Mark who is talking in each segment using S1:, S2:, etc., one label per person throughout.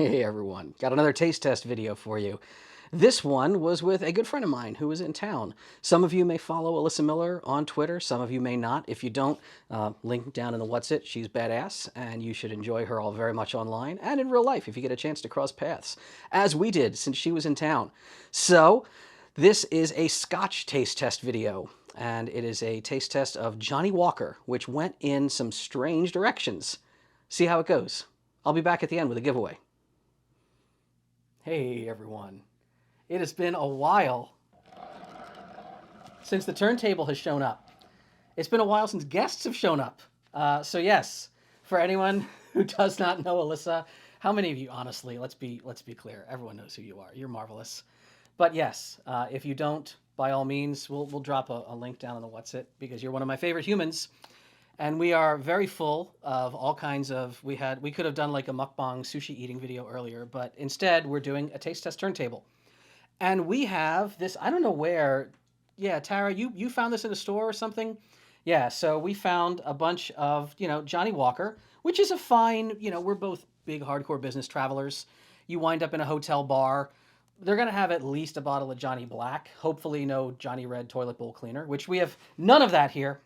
S1: Hey everyone, got another taste test video for you. This one was with a good friend of mine who was in town. Some of you may follow Alyssa Miller on Twitter, some of you may not. If you don't, link down in the What's It, she's badass, and you should enjoy her all very much online and in real life if you get a chance to cross paths, as we did since she was in town. So, this is a Scotch taste test video, and it is a taste test of Johnnie Walker, which went in some strange directions. See how it goes. I'll be back at the end with a giveaway. Hey everyone. It has been a while since the turntable has shown up. It's been a while since guests have shown up. So yes, for anyone who does not know Alyssa, how many of you, honestly, let's be clear, everyone knows who you are. You're marvelous. But yes, if you don't, by all means, we'll drop a link down in the What's It, because you're one of my favorite humans. And we are very full of all kinds of, we could have done like a mukbang sushi eating video earlier, but instead we're doing a taste test turntable. And we have this, I don't know where, yeah, Tara, you found this in a store or something? Yeah, so we found a bunch of, Johnnie Walker, which is a fine, we're both big hardcore business travelers. You wind up in a hotel bar. They're going to have at least a bottle of Johnnie Black, hopefully no Johnnie Red toilet bowl cleaner, which we have none of that here.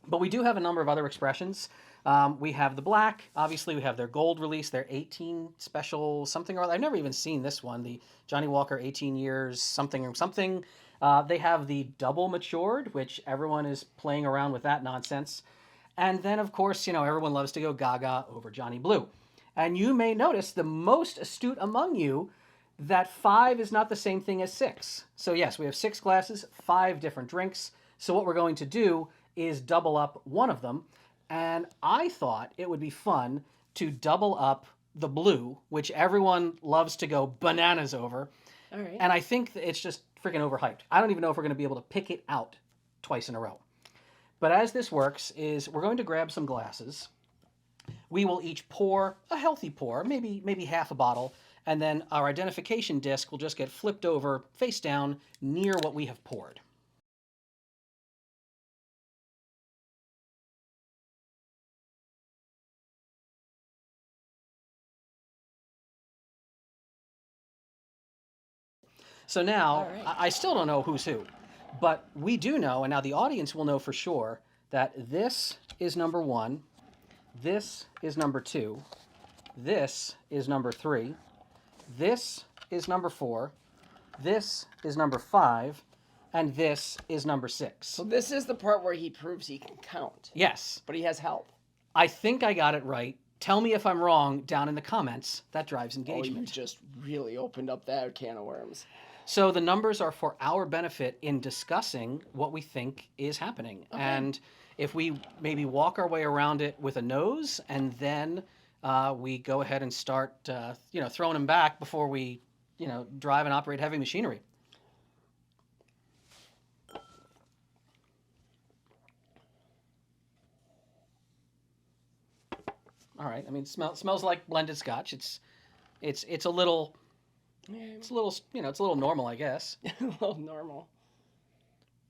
S1: But we do have a number of other expressions. We have the black. Obviously, we have their gold release, their 18 special something or other. I've never even seen this one, the Johnnie Walker 18 years something or something. They have the double matured, which everyone is playing around with that nonsense. And then, of course, everyone loves to go gaga over Johnny Blue. And you may notice, the most astute among you, that 5 is not the same thing as 6. So yes, we have 6 glasses, 5 different drinks. So what we're going to do is double up one of them. And I thought it would be fun to double up the blue, which everyone loves to go bananas over.
S2: All right.
S1: And I think it's just freaking overhyped. I don't even know if we're going to be able to pick it out twice in a row. But as this works is we're going to grab some glasses. We will each pour a healthy pour, maybe half a bottle, and then our identification disc will just get flipped over face down near what we have poured. So now,
S2: right.
S1: I still don't know who's who, but we do know, and now the audience will know for sure, that this is number 1, this is number 2, this is number 3, this is number 4, this is number 5, and this is number 6.
S2: So this is the part where he proves he can count,
S1: Yes,
S2: but he has help.
S1: I think I got it right. Tell me if I'm wrong down in the comments. That drives
S2: Oh, you
S1: engagement.
S2: just really opened up that can of worms.
S1: So the numbers are for our benefit in discussing what we think is happening.
S2: Okay.
S1: And if we maybe walk our way around it with a nose, and then we go ahead and start, throwing them back before we, drive and operate heavy machinery. All right. I mean, smells like blended Scotch. It's a little. It's a little, it's a little normal, I guess.
S2: A little normal.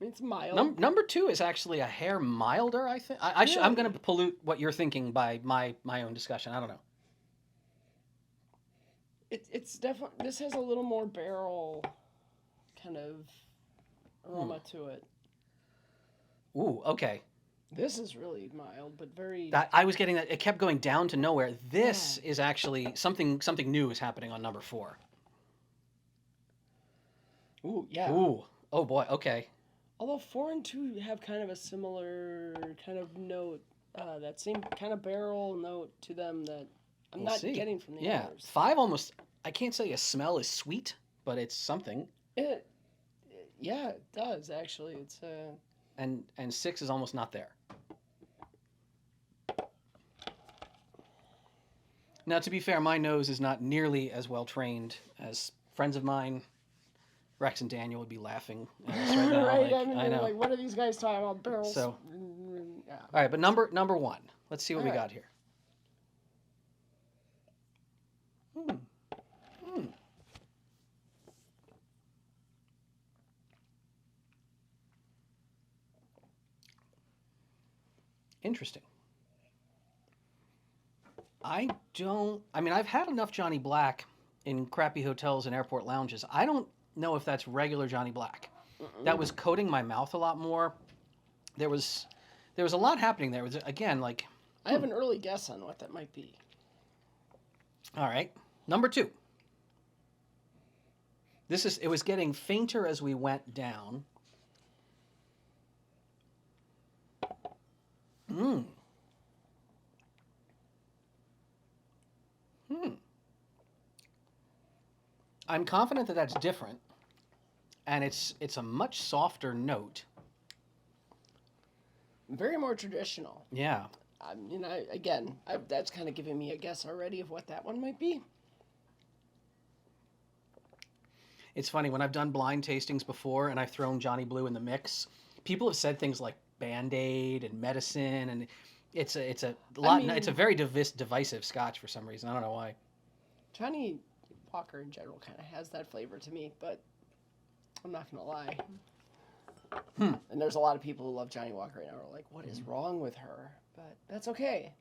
S2: It's mild.
S1: Number 2 is actually a hair milder, I think. I'm going to pollute what you're thinking by my own discussion. I don't know.
S2: It's definitely, this has a little more barrel kind of aroma to it.
S1: Ooh, okay.
S2: This is really mild, but very.
S1: I was getting that. It kept going down to nowhere. This is actually something new is happening on number 4.
S2: Ooh, yeah.
S1: Ooh, oh boy, okay.
S2: Although 4 and 2 have kind of a similar kind of note, that same kind of barrel note to them that I'm not getting from the others.
S1: 5 almost, I can't say a smell is sweet, but it's something.
S2: Yeah, it does actually. It's
S1: And 6 is almost not there. Now, to be fair, my nose is not nearly as well trained as friends of mine. Rex and Daniel would be laughing at us right now.
S2: right.
S1: Like,
S2: I mean,
S1: I know.
S2: like, what are these guys talking about? Barrels.
S1: So,
S2: yeah.
S1: all right, but number 1. Let's see what we
S2: All right.
S1: got here. Interesting. I mean, I've had enough Johnny Black in crappy hotels and airport lounges. I don't know if that's regular Johnny Black. That was coating my mouth a lot more. There was a lot happening there. It was, again, like...
S2: I have an early guess on what that might be.
S1: All right. Number 2. It was getting fainter as we went down. I'm confident that that's different, and it's a much softer note.
S2: Very more traditional.
S1: Yeah.
S2: I mean, that's kind of giving me a guess already of what that one might be.
S1: It's funny, when I've done blind tastings before and I've thrown Johnny Blue in the mix, people have said things like Band-Aid and medicine, and it's a lot. I mean, it's a very divisive Scotch for some reason. I don't know why.
S2: Johnny Walker in general kind of has that flavor to me, but I'm not gonna lie. And there's a lot of people who love Johnny Walker right now. Are like, what is wrong with her? But that's okay.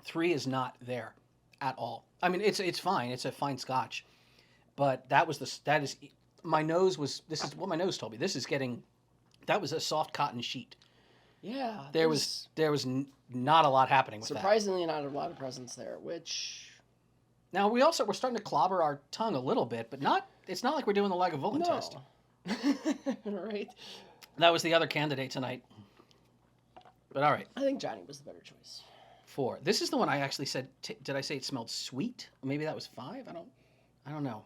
S1: 3 is not there at all. I mean, it's fine. It's a fine Scotch, but that is my nose was. This is what my nose told me. That was a soft cotton sheet.
S2: Yeah.
S1: There was not a lot happening with
S2: surprisingly not a lot of presence there, which.
S1: Now we're starting to clobber our tongue a little bit, but it's not like we're doing the Lagavulin test.
S2: Right.
S1: That was the other candidate tonight. But all right.
S2: I think Johnny was the better choice.
S1: 4. This is the one I actually said. Did I say it smelled sweet? Maybe that was 5. I don't know.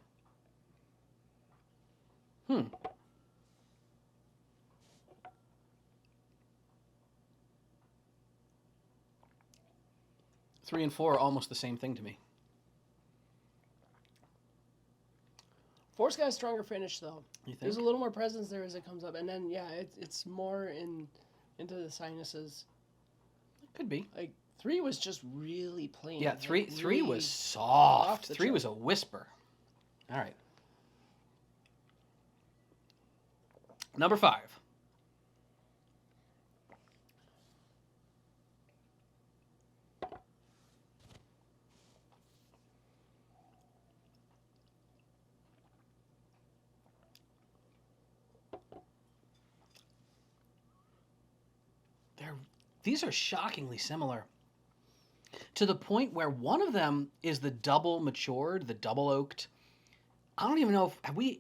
S1: 3 and 4 are almost the same thing to me.
S2: 4's got a stronger finish, though.
S1: You think?
S2: There's a little more presence there as it comes up, and then it's more into the sinuses.
S1: It could be.
S2: Like 3 was just really plain.
S1: Yeah, three
S2: really
S1: was soft. 3
S2: chart.
S1: was a whisper. All right. Number 5. These are shockingly similar, to the point where one of them is the double matured, the double oaked. I don't even know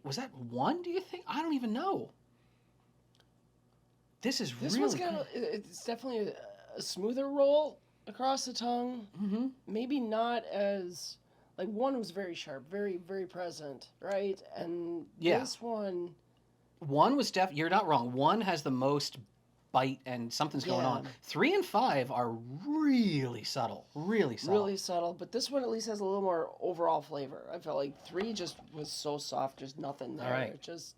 S1: was that 1, do you think? I don't even know. This
S2: one's it's definitely a smoother roll across the tongue.
S1: Mm-hmm.
S2: Maybe not as, like 1 was very sharp, very, very present, right? And this one...
S1: 1 was you're not wrong. 1 has the most bite and something's going on. 3 and 5 are really subtle, really subtle.
S2: But this one at least has a little more overall flavor. I felt like 3 just was so soft, just nothing there.
S1: All right.
S2: It just...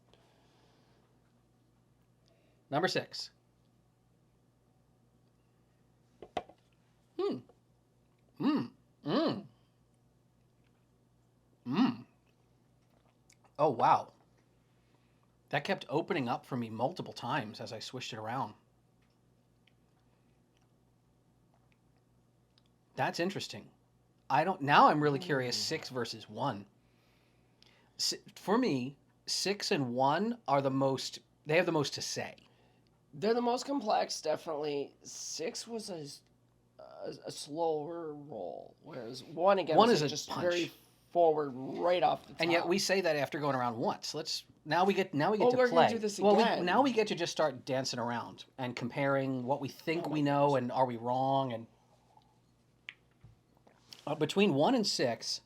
S1: Number 6. Oh, wow. That kept opening up for me multiple times as I swished it around. That's interesting. Now I'm really curious, 6 versus 1. For me, 6 and 1 are they have the most to say.
S2: They're the most complex, definitely. 6 was a slower roll, whereas 1 was just
S1: punch.
S2: Very forward, right off the top.
S1: And yet we say that after going around once. Now we get to play.
S2: We're gonna do this again.
S1: Now we get to just start dancing around and comparing what we think we know and are we wrong, and between 1 and 6.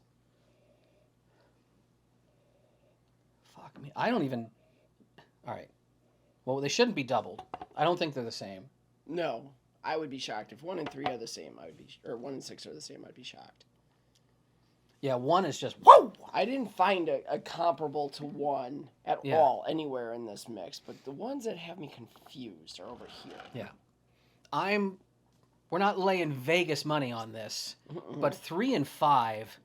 S1: Fuck me. I don't even. All right. Well, they shouldn't be doubled. I don't think they're the same.
S2: No, I would be shocked if 1 and 3 are the same. Or 1 and 6 are the same. I'd be shocked.
S1: Yeah, 1 is just whoa.
S2: I didn't find a comparable to 1 at all anywhere in this mix, but the ones that have me confused are over here.
S1: Yeah, we're not laying Vegas money on this, but 3 and 5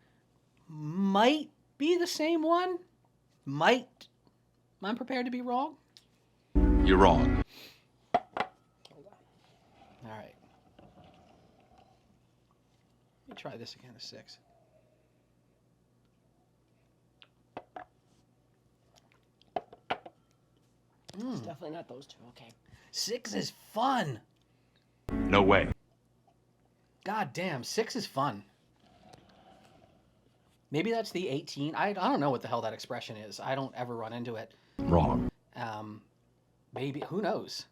S1: might be the same one. Might. I'm prepared to be wrong.
S3: You're wrong.
S2: Hold on.
S1: All right. me try this again, a 6.
S2: It's definitely not those two. Okay.
S1: 6 is fun.
S3: No way.
S1: God damn, 6 is fun. Maybe that's the 18. I don't know what the hell that expression is. I don't ever run into it.
S3: Wrong.
S1: Maybe, who knows?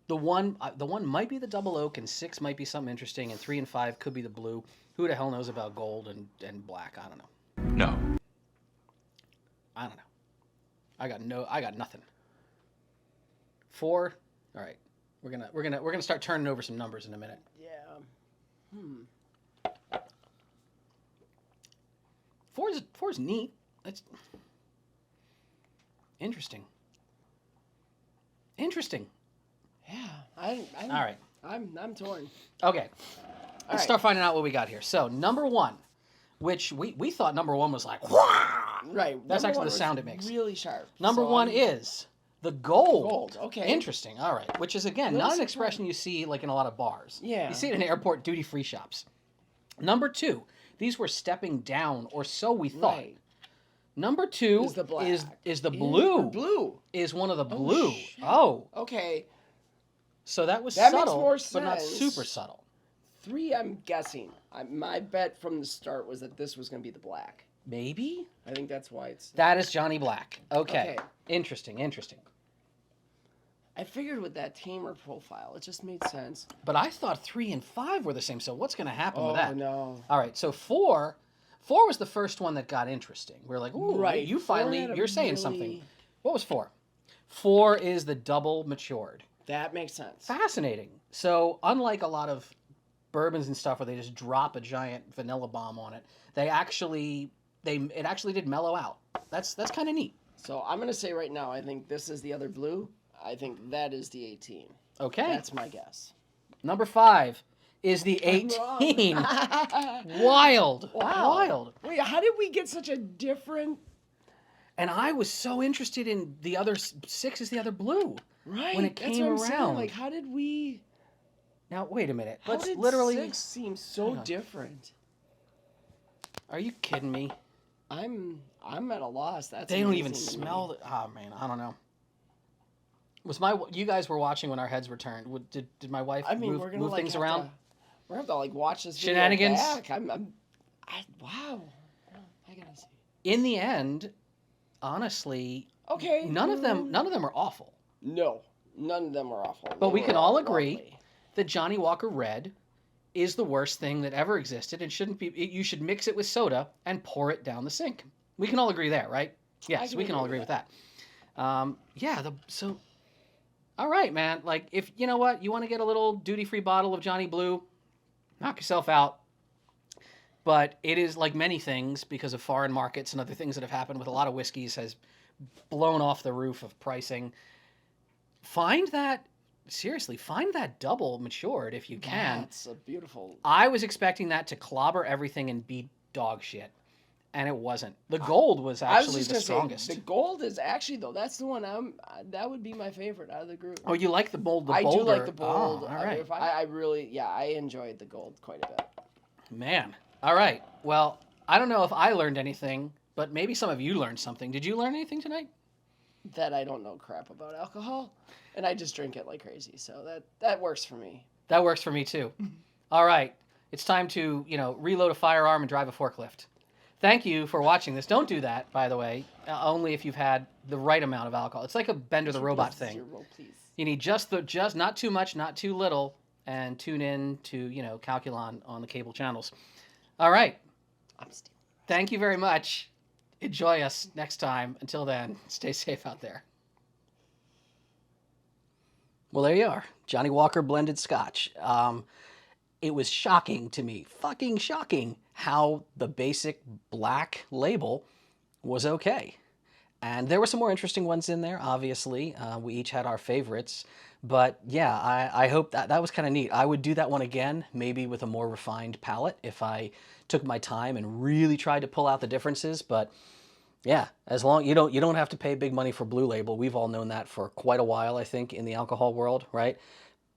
S1: The one might be the double oak, and 6 might be something interesting, and 3 and 5 could be the blue. Who the hell knows about gold and black? I don't know.
S3: No.
S1: I don't know. I got nothing. 4. All right. We're gonna start turning over some numbers in a minute.
S2: Yeah.
S1: 4 is neat. It's interesting. Interesting.
S2: Yeah.
S1: All right.
S2: I'm torn.
S1: Okay. Let's
S2: right.
S1: start finding out what we got here. So number 1, which we thought number 1 was like,
S2: Right.
S1: That's
S2: Number
S1: actually
S2: one
S1: the
S2: was
S1: sound it makes.
S2: Really sharp.
S1: Number
S2: So
S1: 1
S2: I'm-
S1: is the gold.
S2: Gold, okay.
S1: Interesting. All right. Which is, again,
S2: Little
S1: not an
S2: surprise.
S1: expression you see like in a lot of bars.
S2: Yeah.
S1: You see it in airport duty-free shops. Number 2, these were stepping down, or so we thought.
S2: Right.
S1: Number 2
S2: Is the black.
S1: is the
S2: Yeah,
S1: blue.
S2: Blue.
S1: Is one of the blue.
S2: shit.
S1: Oh.
S2: Okay.
S1: So that was
S2: That makes
S1: subtle,
S2: more
S1: but not
S2: sense.
S1: super subtle.
S2: 3, I'm guessing. My bet from the start was that this was going to be the black.
S1: Maybe?
S2: I think that's why it's.
S1: That is Johnny Black. Okay.
S2: Okay.
S1: Interesting.
S2: I figured with that tamer profile, it just made sense.
S1: But I thought 3 and 5 were the same, so what's going to happen with that?
S2: No.
S1: All right, so 4 was the first one that got interesting. We're like, ooh,
S2: Right.
S1: you
S2: 4
S1: finally,
S2: had a
S1: you're saying
S2: really-
S1: something. What was 4? 4 is the double matured.
S2: That makes sense.
S1: Fascinating. So unlike a lot of bourbons and stuff where they just drop a giant vanilla bomb on it, it actually did mellow out. That's kind of neat.
S2: So I'm going to say right now, I think this is the other blue. I think that is the 18.
S1: Okay.
S2: That's my guess.
S1: Number 5 is the
S2: I'm wrong.
S1: 18. Wild.
S2: Wow.
S1: Wild.
S2: Wait, how did we get such a different...
S1: And I was so interested in the other 6 is the other blue.
S2: Right.
S1: When it
S2: that's
S1: came
S2: what I'm saying.
S1: around.
S2: Like, how did we...
S1: Now, wait a minute.
S2: How
S1: Let's
S2: did
S1: literally...
S2: 6 seem so
S1: Hang on.
S2: different?
S1: Are you kidding me?
S2: I'm at a loss. That's
S1: They don't even
S2: amazing to me.
S1: smell the... Oh, man, I don't know. You guys were watching when our heads were turned. Did my wife
S2: I mean,
S1: move,
S2: we're gonna
S1: move
S2: like
S1: things
S2: have
S1: around?
S2: To, we're gonna have to like watch this video
S1: Shenanigans?
S2: back. Wow. I gotta see.
S1: In the end, honestly,
S2: Okay.
S1: none of them are awful.
S2: No, none of them are awful.
S1: But
S2: They
S1: we
S2: were
S1: can all agree
S2: lovely.
S1: that Johnny Walker Red is the worst thing that ever existed and shouldn't be. You should mix it with soda and pour it down the sink. We can all agree there, right? Yes,
S2: can
S1: we can all
S2: agree
S1: agree
S2: with
S1: with that. So, all right, man. Like, if you know what, you want to get a little duty-free bottle of Johnny Blue, knock yourself out. But it is like many things, because of foreign markets and other things that have happened with a lot of whiskeys, has blown off the roof of pricing. Find that double matured if you can.
S2: That's a beautiful.
S1: I was expecting that to clobber everything and be dog shit, and it wasn't. The gold was
S2: I was
S1: actually
S2: just
S1: the
S2: gonna
S1: strongest.
S2: say the gold is actually though. That's the one that would be my favorite out of the group.
S1: Oh, you like the bold?
S2: I
S1: bolder.
S2: do like the bold.
S1: Oh, all right,
S2: I really I enjoyed the gold quite a bit.
S1: man. All right. Well, I don't know if I learned anything, but maybe some of you learned something. Did you learn anything tonight?
S2: That I don't know crap about alcohol, and I just drink it like crazy. So that works for me.
S1: That works for me too. All right. It's time to, reload a firearm and drive a forklift. Thank you for watching this. Don't do that, by the way. Only if you've had the right amount of alcohol. It's like a Bender the Robot thing.
S2: Zero, please.
S1: You need just not too much, not too little, and tune in to, Calculon on the cable channels. All right.
S2: I'm stealing.
S1: Thank you very much. Enjoy us next time. Until then, stay safe out there. Well, there you are. Johnny Walker blended Scotch. It was shocking to me, fucking shocking, how the basic black label was okay. And there were some more interesting ones in there, obviously. We each had our favorites. But yeah, I hope that was kind of neat. I would do that one again, maybe with a more refined palate if I took my time and really tried to pull out the differences. But yeah, as long you don't have to pay big money for Blue Label. We've all known that for quite a while, I think, in the alcohol world, right?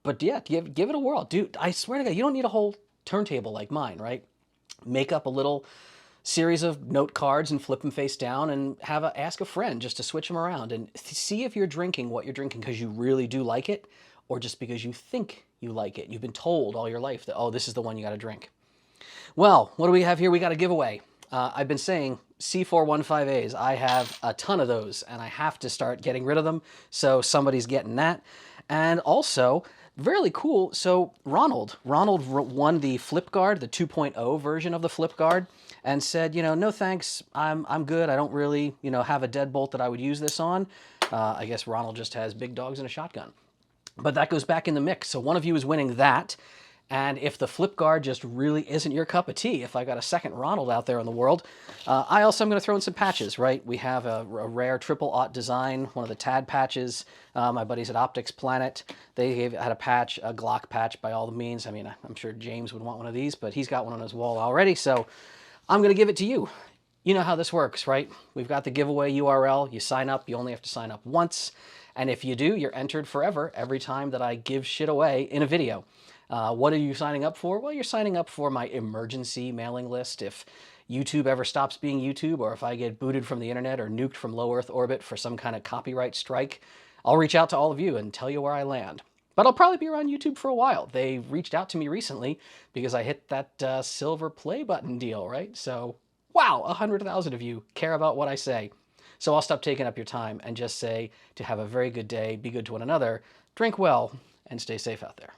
S1: But yeah, give it a whirl. Dude, I swear to God, you don't need a whole turntable like mine, right? Make up a little series of note cards and flip them face down and ask a friend just to switch them around and see if you're drinking what you're drinking because you really do like it or just because you think you like it. You've been told all your life that, oh, this is the one you got to drink. Well, what do we have here? We got a giveaway. I've been saying C415As. I have a ton of those, and I have to start getting rid of them, so somebody's getting that. And also, really cool, so Ronald won the Flip Guard, the 2.0 version of the Flip Guard, and said, no thanks, I'm good. I don't really, have a deadbolt that I would use this on. I guess Ronald just has big dogs and a shotgun. But that goes back in the mix. So one of you is winning that. And if the Flip Guard just really isn't your cup of tea, if I got a second Ronald out there in the world, I also am going to throw in some patches, right? We have a rare triple-aught design, one of the TAD patches. My buddies at Optics Planet, they had a patch, a Glock patch by all the means. I mean, I'm sure James would want one of these, but he's got one on his wall already, so I'm going to give it to you. You know how this works, right? We've got the giveaway URL. You sign up. You only have to sign up once. And if you do, you're entered forever every time that I give shit away in a video. What are you signing up for? Well, you're signing up for my emergency mailing list. If YouTube ever stops being YouTube, or if I get booted from the internet or nuked from low Earth orbit for some kind of copyright strike, I'll reach out to all of you and tell you where I land. But I'll probably be around YouTube for a while. They reached out to me recently because I hit that silver play button deal, right? So, wow, 100,000 of you care about what I say. So I'll stop taking up your time and just say to have a very good day, be good to one another, drink well, and stay safe out there.